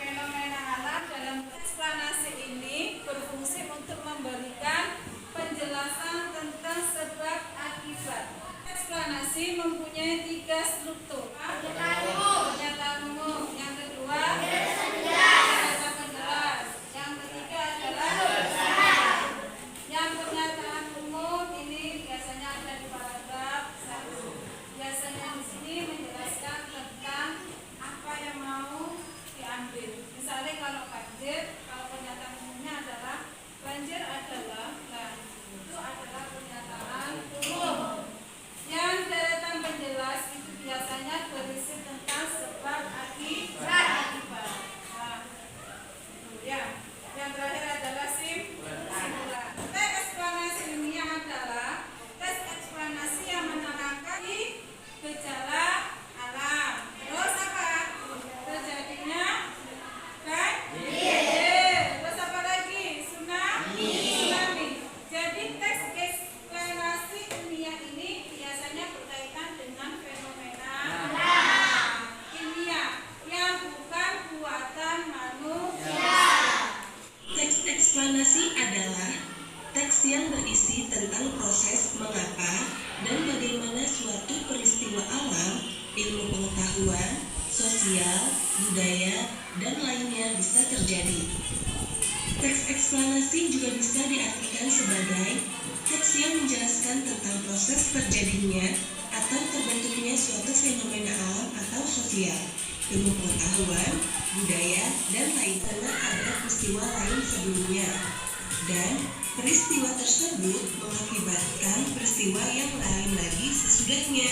Fenomena alam dalam eksplanasi ini Teks eksplanasi juga bisa diartikan sebagai teks yang menjelaskan tentang proses terjadinya atau terbentuknya suatu fenomena alam atau sosial, ilmu pengetahuan, budaya, dan lain karena ada peristiwa lain sebelumnya. Dan peristiwa tersebut mengakibatkan peristiwa yang lain lagi sesudahnya.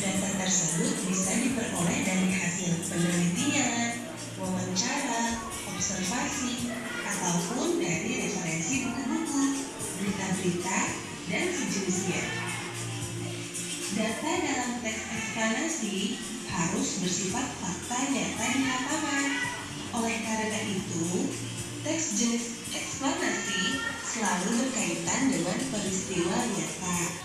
Data tersebut bisa diperoleh dari hasil penelitian, wawancara, observasi, ataupun dari referensi buku-buku, berita-berita, dan sejenisnya. Data dalam teks eksplanasi harus bersifat fakta nyata di lapangan. Oleh karena itu, teks jenis eksplanasi selalu berkaitan dengan peristiwa nyata.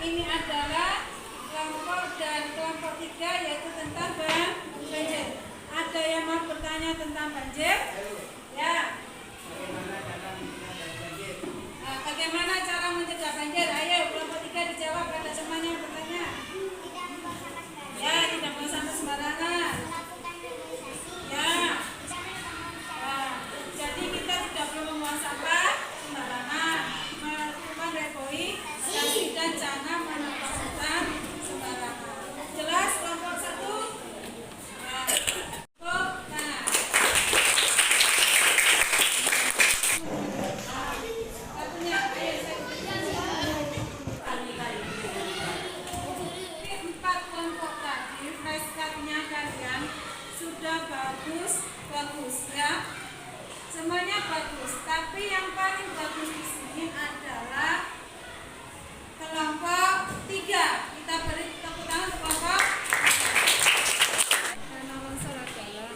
ini adalah kelompok dan kelompok 3 yaitu tentang banjir. Ada yang mau bertanya tentang banjir? Ya. Bagaimana cara mencegah banjir? Ayo kelompok 3 dijawab. Ada semuanya yang bertanya? Ya, tidak buang sampah sembarangan. Ya. Jadi kita tidak perlu membuang sampah sembarangan, melakukan repoi dan jangan menambah hutan sembarangan. Jelas kelompok 1? Sudah bagus ya, semuanya bagus. Tapi yang paling bagus di sini adalah kelompok 3. Kita beri tepuk tangan untuk kelompok. Karena longsor adalah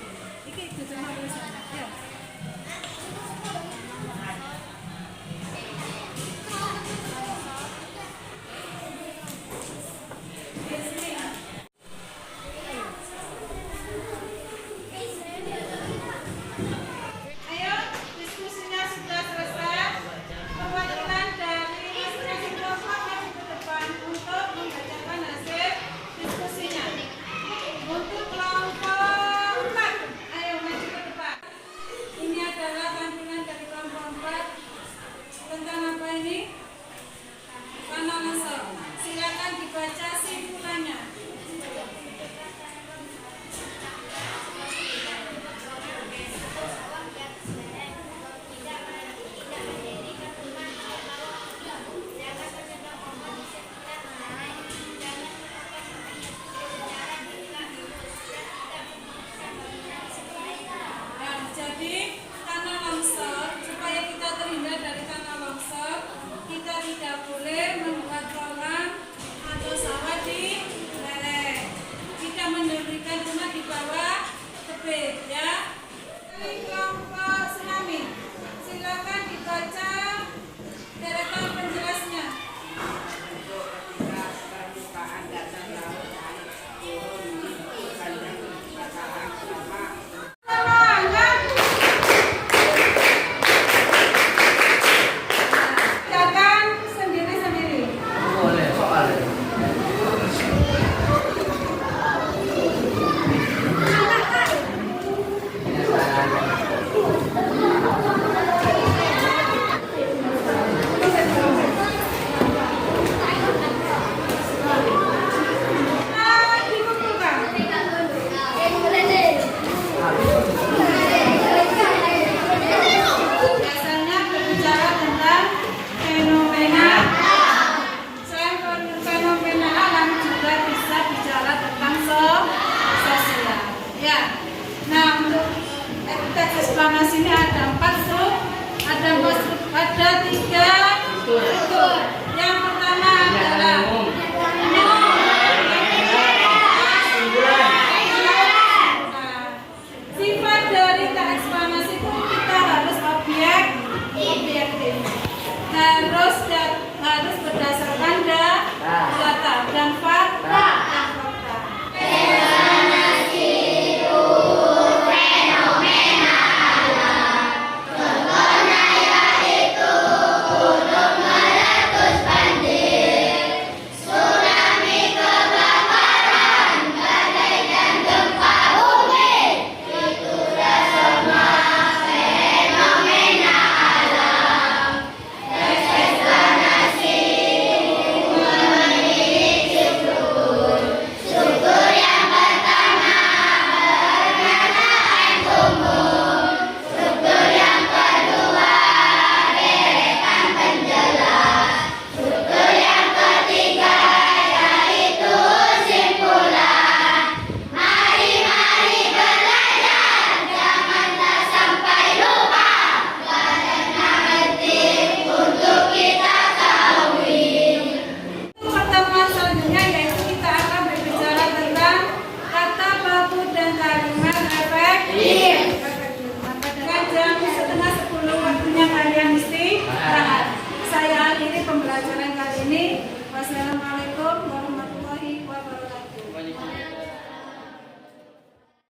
ini itu cuma bersama ya. Tentang apa ini? Tanah longsor. Silakan dibaca simpulannya. Jadi tanah longsor, supaya kita terhindar dari tanah longsor, kita tidak boleh membuat kolam atau sawah di lereng. Kita mendirikan rumah di bawah tebing ya. Dari kelompok tsunami, silakan dibaca deretan penjelasnya. Permukaan dasar laut naik turun sepanjang permukaan selama Eksplanasi ini ada 4 sub, ada 3 unsur. Yang pertama adalah